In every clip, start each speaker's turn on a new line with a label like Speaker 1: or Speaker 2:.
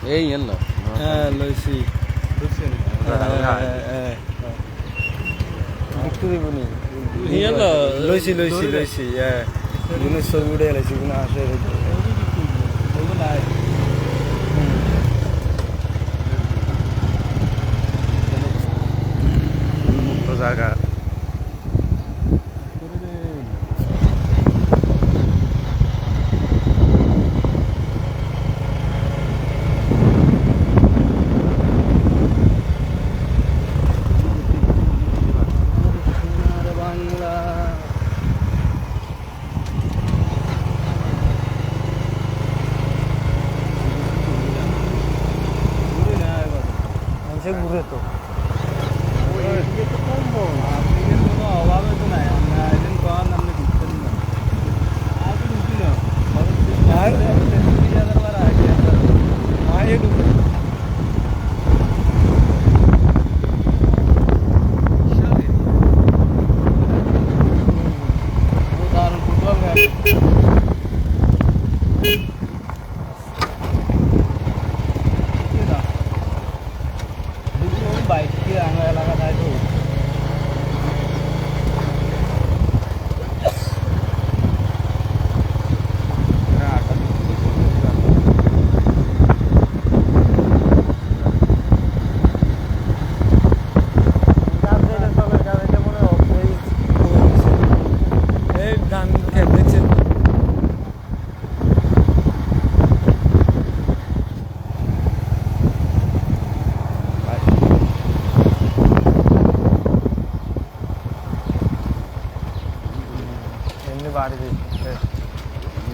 Speaker 1: এই এলো
Speaker 2: লইছি বুঝছেন একটু দিবনি লইছি লইছি লইছি গুণের ছবি উঠে এলাইছি গুণ আসে
Speaker 1: মুক্ত জায়গা
Speaker 2: ঘুরে তো
Speaker 3: অভাবে তো নাই আমরা একদিন কন আপনি ঘুরতেন না আগে ঢুকি না বাইক দিয়ে আমরা এলাকা যায় তো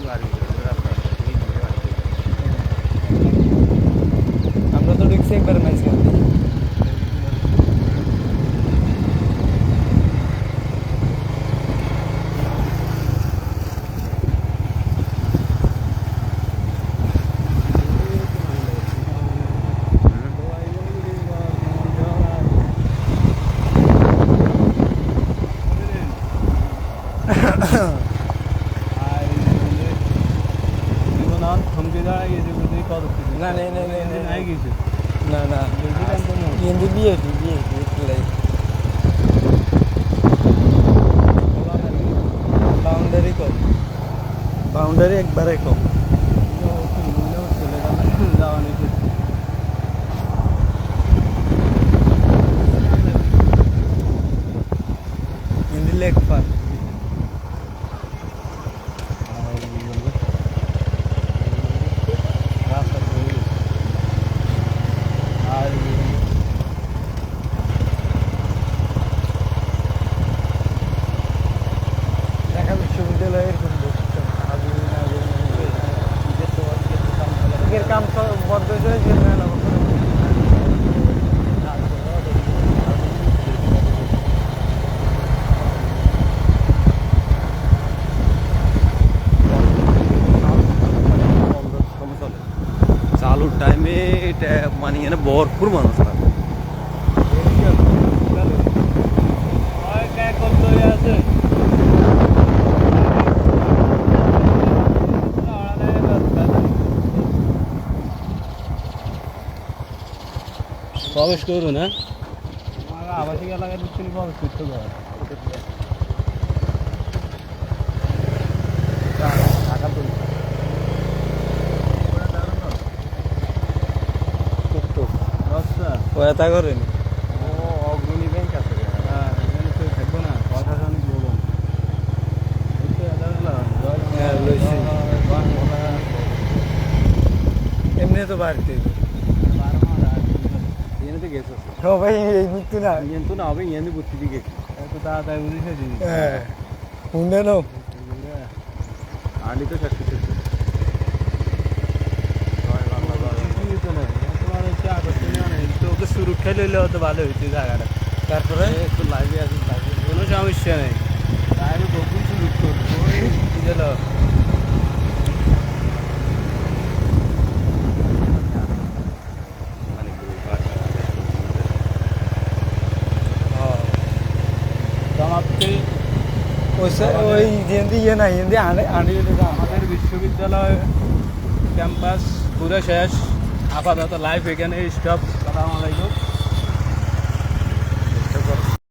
Speaker 2: বাড়ি আমরা তো ঢুকছি একবার ম্যাচ খেলতে না না না না না কিন্তু বিয়ে বাউন্ডারি একবারে কম হিন্দি লেগ পার কাম বন্ধ হয়েছে
Speaker 1: চালুর টাইমে এটা মানে এখানে ভরপুর মানুষ
Speaker 3: আছে প্রবেশ করবো না আবাসিক এলাকায় ঢুকতে প্রবেশ করতে হবে
Speaker 2: ওটা করেন
Speaker 1: অগ্রণী ব্যাংক আছে
Speaker 3: হ্যাঁ এখানে তো থাকবো না প্রশাসনিক ভবন
Speaker 2: এমনি তো বাড়িতে সবাই এই বুঝতো না
Speaker 1: কিন্তু না হবে এনে বুদ্ধি দিকে
Speaker 3: এত তাড়াতাড়ি বুঝেছে জিনিস
Speaker 2: হ্যাঁ শুনে নাও
Speaker 1: আনি তো সব কিছু
Speaker 3: তোমার হচ্ছে আকর্ষণীয় নেই তো ওকে সুরক্ষা লইলে হয়তো ভালো হয়েছে জায়গাটা
Speaker 2: তারপরে
Speaker 1: একটু লাইভে আছে
Speaker 3: কোনো সমস্যা নেই লাইভে বহু সুরক্ষা বুঝলো
Speaker 2: ওই হিন্দি ইয়ে না হিন্দি
Speaker 3: আমাদের বিশ্ববিদ্যালয় ক্যাম্পাস পুরো শেষ আপাতত লাইভ এখানে স্টপ। আসসালামু আলাইকুম।